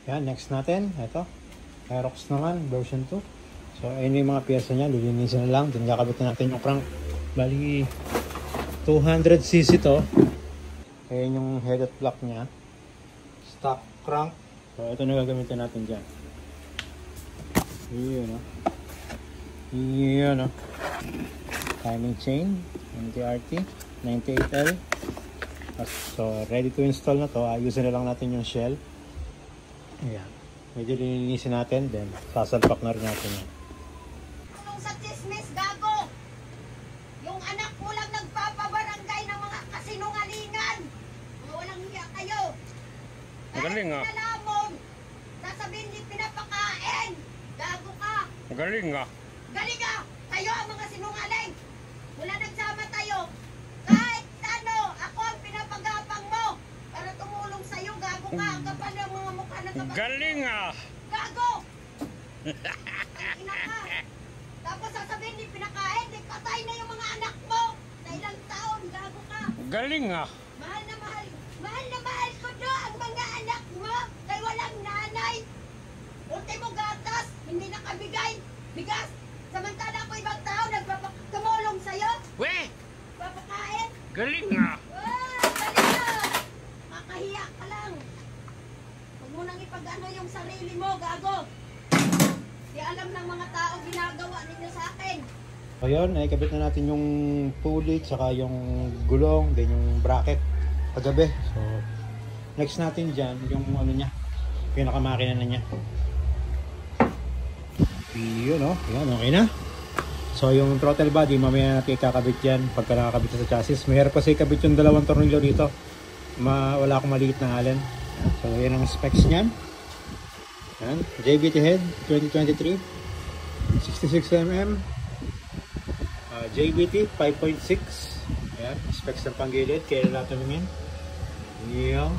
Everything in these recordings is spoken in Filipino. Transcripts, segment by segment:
Yan, next natin. Ito. Aerox naman, version 2. So, ayun yung mga pyesa niya. Lilinisin na lang. Then, kakabit na natin yung crank. Bali, 200cc to. Ayun yung head at block niya. Stock crank. So, ito na gagamitin natin dyan. Yun, no? Yun, no? Timing chain. MTRT. 98L. So, ready to install na to. Ayusin na lang natin yung shell. Ayan. Medyo lilinisin natin. Then, sasalpak na rin natin yan. Anong sa chismis, gago? Yung anak mo lang nagpapabarangay ng mga kasinungalingan. Mga walang hiya kayo. Magaling nga. Nalamon, sasabihin di pinapakain. Gago ka. Magaling nga. Galing ka. Kayo ang mga sinungaling. Mula nagsama tayo. Kahit ano, ako ang pinapagapang mo. Para tumulong sa'yo, gago ka. Ang kapal ng mga mukha ng kapatid. Galing nga. Gago! Ang ina ka. Tapos sasabihin di pinakain, di patay na yung mga anak mo. Sa ilang taon, gago ka. Galing nga. Mahal na mahal ko do ang mga anak mo. Kaya walang nanay. Ultimo gatas, hindi nakabigay. Bigas. Samantala ako ibang tao, nagpapatumulong sa'yo. Weh! Papakain. Galing nga. Galing na. Makahiya ka lang. Huwag mo nang ipag-ano yung sarili mo, gago. Di alam ng mga tao ginagawa ninyo sa akin. So, yun. Ikabit na natin yung pulley, tsaka yung gulong, then yung bracket kagabi. So, next natin dyan, yung ano niya, pinakamakina na niya. Yun, no? Yan, okay na. So, yung throttle body, mamaya natin ikakabit yan pagka nakakabit sa chassis. Mahirap kasi ikabit yung dalawang tornilyo dito. Wala akong maliit na allen. So, yan ang specs niyan. Yan. JBT head, 2023. 66mm. JBT, 5.6. Yan. Specs ng panggilid. Kailan natin tumingin. Yan.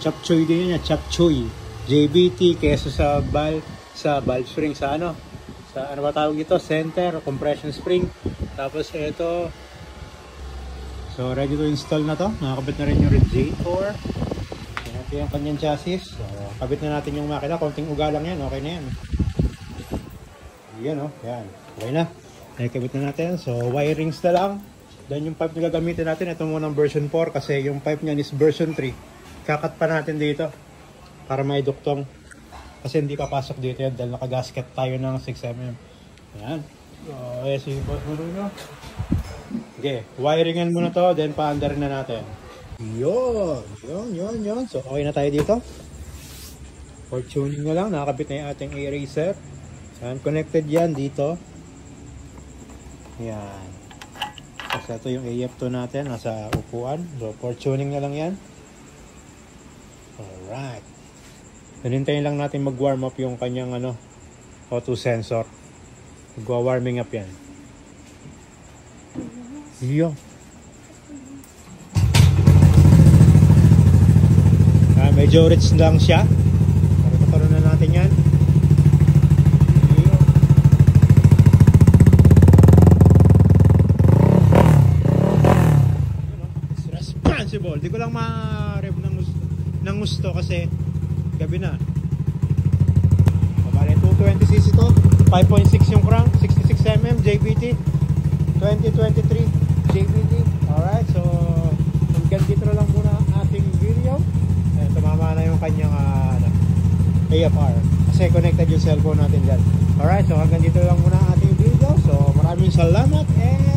Chapchoy din yun. Chapchoy. JBT, keso sa valve spring, sa ano ba tawag ito, center compression spring. Tapos ito, so ready to install na to. Nakakabit na rin yung radiator. Ito yung kanyang chassis. So kabit na natin yung makina, konting uga lang yan, okay na yan. Yan, oh, yan, okay na. Nakikabit na natin, so wirings na lang. Then yung pipe na gagamitin natin, ito muna ng version 4 kasi yung pipe niyan is version 3. Kakat pa natin dito para may duktong. Kasi hindi papasok dito yan dahil nakagasket tayo ng 6mm. Yan. So, si boss mo rin. Okay, wiringan muna to, then pa-under na natin. Yun. So, okay na tayo dito. For tuning na lang, nakakabit na yung ating eraser. Yan, connected yan dito. Yan. Kasi ito yung AF2 natin, nasa upuan. So, for tuning na lang yan. Alright. Hinintayin lang natin mag-warm up yung kanyang auto sensor. Mag-warming up yan. Iyo. Medyo rich lang siya. Para na natin yan. Iyo. It's responsible. Di ko lang ma-rev ng gusto kasi gabi na. Bale 220cc to, 5.6 yung crank, 66mm JBT 2023 JBT. Alright, so hanggang dito na lang muna ang ating video. Tumama na yung kanyang AFR kasi connected yung cellphone natin dyan. Alright, so hanggang dito lang muna ang ating video. So maraming salamat and